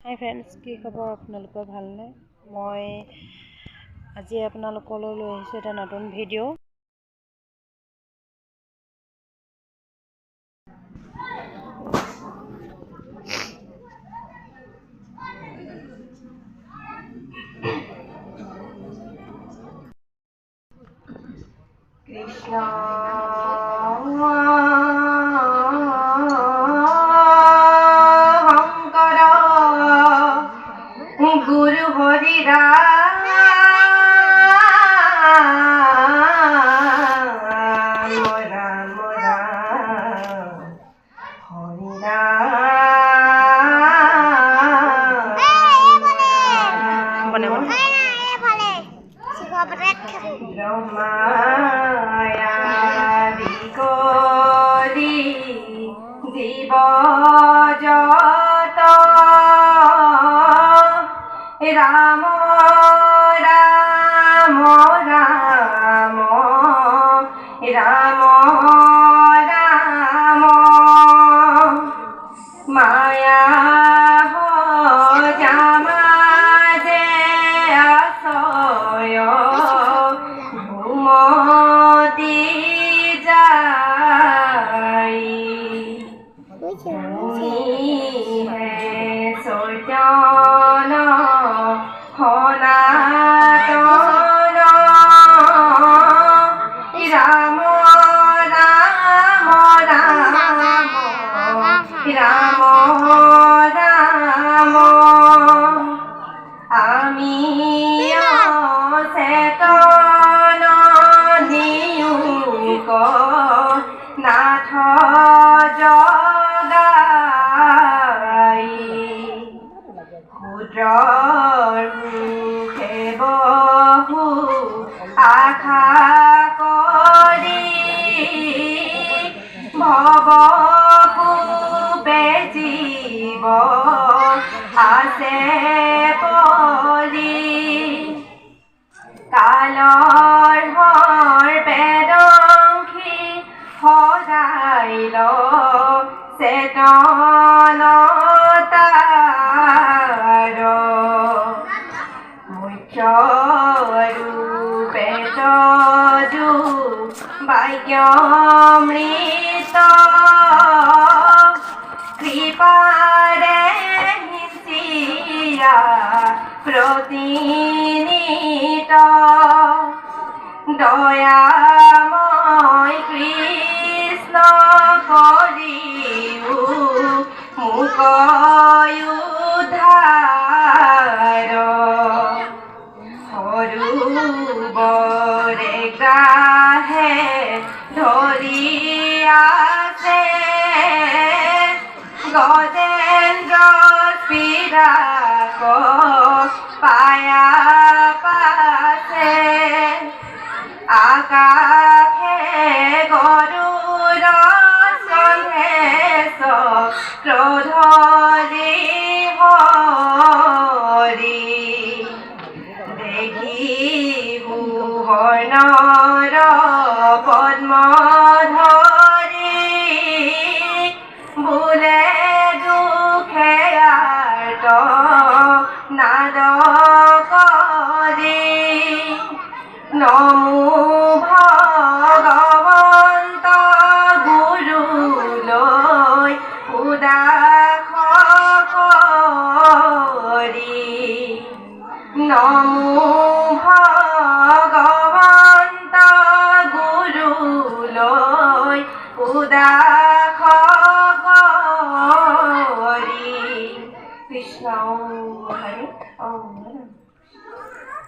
হাই friends, কি খবৰ? আপোনালোকৰ ভালনে? মই আজি আপোনালোকলৈ লৈ আহিছোঁ এটা নতুন ভিডিঅ'। কৃষ্ণ গুরু হরি রাম রাম রাম হরি ব্রহ্মায়াদি করি জীব যত রাম রাম রাম রাম রাম মায়া জামাজে আসয় ঘুমতি যাই চৈতন্য সনাতন রাম রাম রাম রাম রাম আমি চেতন নিয়োগ নাথ জগাই ক্ষুদ্ৰৰ মুখে বহু আশা কৰি ভৱ কূপে জীৱ আছে পৰি কালৰ বেদংখি সদাই ল চেতনতাৰ মুখ্য ৰূপে তজু বাক্যমৃত কৃপাৰে হিচিয়া প্ৰতিনিত দয়াময় কৃষ্ণ কৰিও মোক উদ্ধাৰ সৰুবৰে গ্ৰাহে ধৰি আছে গজেন্দ্ৰ পিৰাক পায়া পাছে আকাশে গৰুড় সন্দেশ ক্ৰোধৰি হৰি দেখি ভুৱনৰ পদ্ম ধৰি বোলে দুখে আৰ্ত নাদ কৰি নমো ভগৱন্ত গুৰুলৈ উদাস কৰি নমো ভগৱন্ত গুৰুলৈ উদাস কৰি কৃষ্ণ হৰি